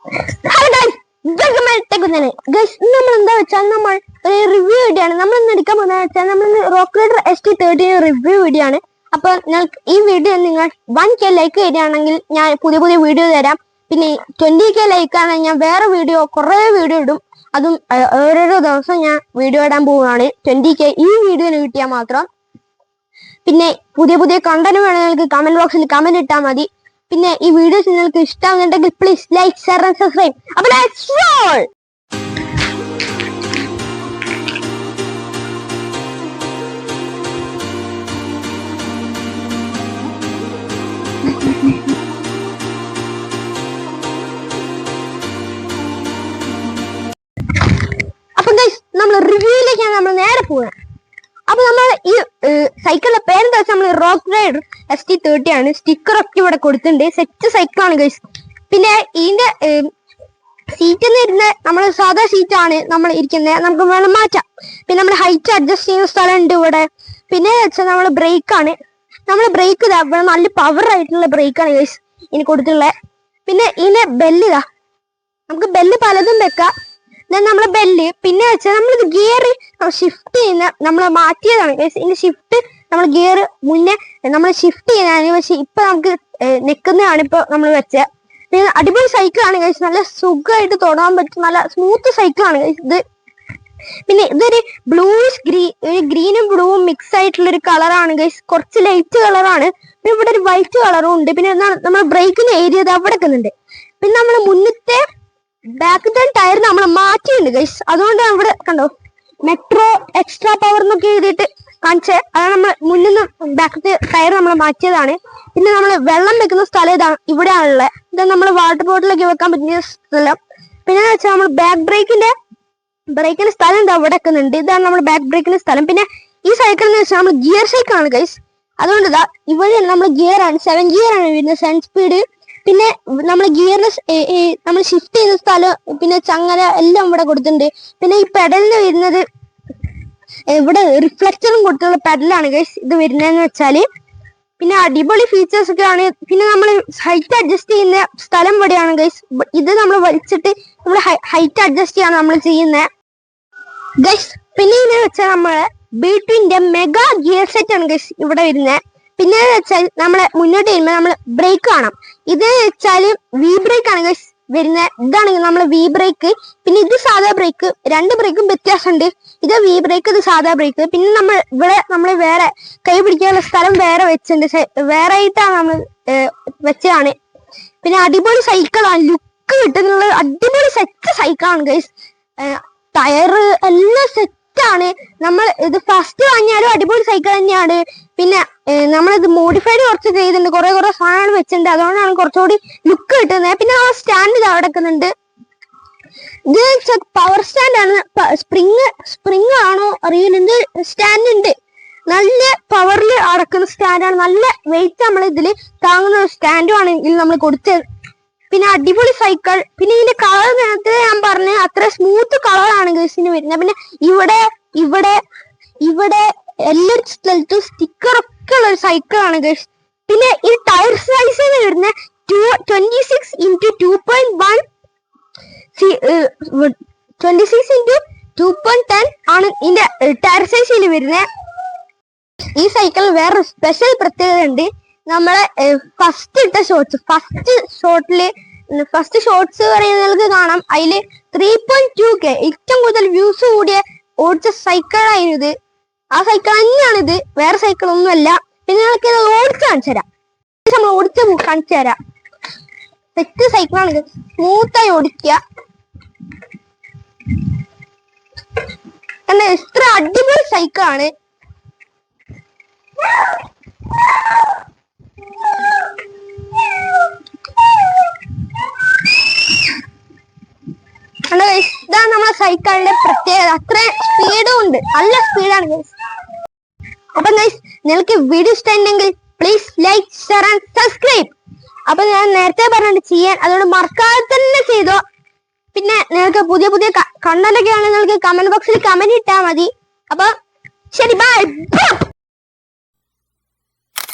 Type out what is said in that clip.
Hello guys, welcome back to കുന്നനെ. Guys, നമ്മൾ എന്താ വെച്ചാൽ നമ്മൾ ഒരു റിവ്യൂ വീഡിയോ ആണ് നമ്മൾ ഇന്ന് എടുക്കാൻ പോകുന്നത്. വെച്ചാൽ നമ്മൾ rock rider ST13 review video ആണ്. അപ്പൊ ഈ വീഡിയോ നിങ്ങൾ 1K ലൈക്ക് തരികയാണെങ്കിൽ ഞാൻ പുതിയ പുതിയ വീഡിയോ തരാം. പിന്നെ 20K ലൈക്ക് ആണെങ്കിൽ ഞാൻ വേറെ കുറെ വീഡിയോ ഇടും. അതും ഓരോരോ ദിവസം ഞാൻ വീഡിയോ ഇടാൻ പോവുകയാണ്. 20K ഈ വീഡിയോന് കിട്ടിയാൽ മാത്രം. പിന്നെ പുതിയ പുതിയ കണ്ടന്റ് വേണമെങ്കിൽ കമന്റ് ബോക്സിൽ കമന്റ് ഇട്ടാൽ മതി. പിന്നെ ഈ വീഡിയോസ് നിങ്ങൾക്ക് ഇഷ്ടമാകുന്നുണ്ടെങ്കിൽ please like, share and subscribe. അപ്പോൾ ലെറ്റ്സ് റോൾ. അപ്പൊ ഗൈസ്, നമ്മൾ റിവ്യൂയിലേക്കാണ് നമ്മൾ നേരെ പോകുന്നത്. അപ്പൊ നമ്മൾ ഈ സൈക്കിളിന്റെ പേരെന്താ വെച്ചാൽ നമ്മൾ റോക്ക് റൈഡർ ST30 ആണ്. സ്റ്റിക്കർ ഒക്കെ ഇവിടെ കൊടുത്തിട്ടുണ്ട്. സെറ്റ് സൈക്കിളാണ് ഗൈസ്. പിന്നെ ഇതിന്റെ സീറ്റ് വരുന്ന നമ്മൾ സാധാ സീറ്റ് ആണ് നമ്മൾ ഇരിക്കുന്നത്. നമുക്ക് വേണം മാറ്റാം. പിന്നെ നമ്മൾ ഹൈറ്റ് അഡ്ജസ്റ്റ് ചെയ്യുന്ന സ്ഥലം ഉണ്ട് ഇവിടെ. പിന്നെ വെച്ചാൽ നമ്മൾ ബ്രേക്കാണ്. നമ്മൾ ബ്രേക്ക് ഇതാ ഇവിടെ നല്ല പവർ ആയിട്ടുള്ള ബ്രേക്കാണ് ഗൈസ് ഇനി കൊടുത്തിട്ടുള്ളത്. പിന്നെ ഇതിന്റെ ബെല്ല് ഇതാ, നമുക്ക് ബെല്ല് പലതും വെക്കാം. നമ്മളെ ബെല്ല് പിന്നെ വെച്ചാൽ നമ്മളിത് ഗിയർ ഷിഫ്റ്റ് ചെയ്യുന്ന നമ്മൾ മാറ്റിയതാണ് ഗൈസ്. ഇതിന്റെ ഷിഫ്റ്റ് നമ്മൾ ഗിയർ മുന്നേ നമ്മൾ ഷിഫ്റ്റ് ചെയ്യുന്നതാണ്. പക്ഷെ ഇപ്പൊ നമുക്ക് നിൽക്കുന്നതാണ് ഇപ്പൊ നമ്മൾ വെച്ചത്. പിന്നെ അടിപൊളി സൈക്കിളാണ് ഗൈസ്. നല്ല സുഖമായിട്ട് തൊടാൻ പറ്റും. നല്ല സ്മൂത്ത് സൈക്കിളാണ് ഗൈസ് ഇത്. പിന്നെ ഇതൊരു ബ്ലൂയിഷ് ഗ്രീനും ബ്ലൂവും മിക്സ് ആയിട്ടുള്ള ഒരു കളറാണ് ഗൈസ്. കുറച്ച് ലൈറ്റ് കളറാണ്. പിന്നെ ഇവിടെ ഒരു വൈറ്റ് കളറും ഉണ്ട്. പിന്നെ നമ്മൾ ബ്രേക്കിന്റെ ഏരിയ അവിടെ വെക്കുന്നുണ്ട്. പിന്നെ നമ്മൾ മുന്നത്തെ ബാക്കത്തെ ടയർ നമ്മൾ മാറ്റിയിട്ടുണ്ട് ഗൈസ്. അതുകൊണ്ട് ഇവിടെ കണ്ടോ മെട്രോ എക്സ്ട്രാ പവർ എന്നൊക്കെ എഴുതിയിട്ട് കാണിച്ചേ. അതാണ് നമ്മൾ മുന്നിൽ നിന്ന് ബാക്കത്തെ ടയർ നമ്മൾ മാറ്റിയതാണ്. പിന്നെ നമ്മൾ വെള്ളം വെക്കുന്ന സ്ഥലം ഇതാണ്, ഇവിടെയാണുള്ളത്. ഇത് നമ്മൾ വാട്ടർ ബോട്ടിലൊക്കെ വെക്കാൻ പറ്റിയ സ്ഥലം. പിന്നെ വെച്ചാൽ നമ്മൾ ബാക്ക് ബ്രേക്കിന്റെ സ്ഥലം എന്താ ഇവിടെ വെക്കുന്നുണ്ട്. ഇതാണ് നമ്മുടെ ബാക്ക് ബ്രേക്കിന്റെ സ്ഥലം. പിന്നെ ഈ സൈക്കിൾ എന്ന് വെച്ചാൽ നമ്മൾ ഗിയർ സൈക്കിളാണ് ഗൈസ്. അതുകൊണ്ട് ഇതാ ഇവിടെ നമ്മൾ ഗിയർ ആണ് 7 ഗിയർ ആണ് വരുന്നത്, 7 സ്പീഡ്. പിന്നെ നമ്മൾ ഗിയറിന് നമ്മൾ ഷിഫ്റ്റ് ചെയ്യുന്ന സ്ഥലം പിന്നെ ചങ്ങല എല്ലാം ഇവിടെ കൊടുത്തിട്ടുണ്ട്. പിന്നെ ഈ പെഡലിന് വരുന്നത് ഇവിടെ റിഫ്ലക്ടറും കൊടുത്തുള്ള പെഡലാണ് ഗൈസ് ഇത് വരുന്നതെന്ന് വെച്ചാല്. പിന്നെ അടിപൊളി ഫീച്ചേഴ്സ് ഒക്കെ ആണ്. പിന്നെ നമ്മൾ ഹൈറ്റ് അഡ്ജസ്റ്റ് ചെയ്യുന്ന സ്ഥലം ഇവിടെയാണ് ഗൈസ്. ഇത് നമ്മൾ വലിച്ചിട്ട് നമ്മൾ ഹൈറ്റ് അഡ്ജസ്റ്റ് ചെയ്യാണ് നമ്മൾ ചെയ്യുന്നത് ഗൈസ്. പിന്നെ ഇതിന് വെച്ചാൽ നമ്മളെ B2ന്റെ മെഗാ ഗിയർ സെറ്റ് ആണ് ഗൈസ് ഇവിടെ വരുന്നത്. പിന്നെ വെച്ചാൽ നമ്മളെ മുന്നോട്ട് ചെയ്യുമ്പോൾ നമ്മൾ ബ്രേക്ക് കാണാം. ഇത് വെച്ചാൽ വി ബ്രേക്ക് ആണ് ഗൈസ് വരുന്നത്. ഇതാണ് നമ്മളെ വി ബ്രേക്ക്. പിന്നെ ഇത് സാധാ ബ്രേക്ക്. രണ്ട് ബ്രേക്കും വ്യത്യാസമുണ്ട്. ഇത് വി ബ്രേക്ക്, ഇത് സാധാ ബ്രേക്ക്. പിന്നെ നമ്മൾ വേറെ കൈ പിടിക്കാനുള്ള സ്ഥലം വേറെ വെച്ചിട്ടുണ്ട്. വേറെ ആയിട്ടാണ് നമ്മൾ വെച്ചതാണ്. പിന്നെ അടിപൊളി സൈക്കിളാണ്, ലുക്ക് കിട്ടുന്നുള്ള അടിപൊളി സെറ്റ് സൈക്കിളാണ് ഗൈസ്. ടയർ എല്ലാം സെറ്റാണ്. നമ്മൾ ഇത് ഫസ്റ്റ് വാങ്ങിയാലും അടിപൊളി സൈക്കിൾ തന്നെയാണ്. പിന്നെ നമ്മളിത് മോഡിഫൈഡ് കുറച്ച് ചെയ്തിട്ടുണ്ട്, കുറെ സാധനങ്ങൾ വെച്ചിട്ടുണ്ട്. അതുകൊണ്ടാണ് കുറച്ചുകൂടി ലുക്ക് കിട്ടുന്നത്. പിന്നെ ആ സ്റ്റാൻഡ് ഇത് അവിടെ വെക്കുന്നുണ്ട്. ഇത് പവർ സ്റ്റാൻഡ് ആണ്. സ്പ്രിങ് ആണോ അറിയില്ല. ഇത് സ്റ്റാൻഡ് ഉണ്ട്, നല്ല പവറിൽ അടക്കുന്ന സ്റ്റാൻഡാണ്. നല്ല വെയിറ്റ് നമ്മൾ ഇതിൽ താങ്ങുന്ന സ്റ്റാൻഡും ആണ് ഇതിൽ നമ്മൾ കൊടുത്തത്. പിന്നെ അടിപൊളി സൈക്കിൾ. പിന്നെ ഇതിന്റെ കളർ നേരത്തെ ഞാൻ പറഞ്ഞ അത്ര സ്മൂത്ത് കളറാണ് ഗൈസിന് വരുന്നത്. പിന്നെ ഇവിടെ എല്ലാ സ്ഥലത്തും സ്റ്റിക്കർ ഒക്കെ ഉള്ള ഒരു സൈക്കിളാണ് ഗൈസ്. പിന്നെ ഈ ടയർ സൈസ് വരുന്ന 26x2.10 ആണ് ഇതിന്റെ ടയർ സൈസിൽ വരുന്നത്. ഈ സൈക്കിൾ വേറെ സ്പെഷ്യൽ പ്രത്യേകത ഉണ്ട്. നമ്മളെ ഫസ്റ്റ് ഷോട്ട്സ് പറയുന്നത് കാണാം. അതില് 3.2K ഏറ്റവും കൂടുതൽ വ്യൂസ് കൂടിയ ഓടിച്ച സൈക്കിളായിരുന്നു ഇത്. ആ സൈക്കിൾ തന്നെയാണ് ഇത്, വേറെ സൈക്കിൾ ഒന്നുമല്ല. പിന്നെ ഞങ്ങൾക്ക് ഇത് ഓടിച്ച് കാണിച്ചു തരാം. നമ്മൾ ഓടിച്ച് കാണിച്ചു തരാം. സെറ്റ് സൈക്കിളാണ്, സ്മൂത്തായി ഓടിക്കുക. കാരണം ഇത്ര അടിപൊളി സൈക്കിളാണ്. ഇതാണ് നമ്മളെ സൈക്കിളിന്റെ പ്രത്യേകത. അത്ര സ്പീഡും ഉണ്ട്, നല്ല സ്പീഡാണ് ഗൈസ്. അപ്പൊ ഗൈസ്, നിങ്ങൾക്ക് വീഡിയോ ഇഷ്ടമുണ്ടെങ്കിൽ please like, share and subscribe. അപ്പൊ ഞാൻ നേരത്തെ പറഞ്ഞിട്ട് ചെയ്യാൻ, അതുകൊണ്ട് മറക്കാതെ തന്നെ ചെയ്തോ. പിന്നെ നിങ്ങൾക്ക് പുതിയ കണ്ടന്റൊക്കെ ആണെങ്കിൽ നിങ്ങൾക്ക് കമന്റ് ബോക്സിൽ കമന്റ് ഇട്ടാൽ മതി. അപ്പൊ ശരി, ബൈ.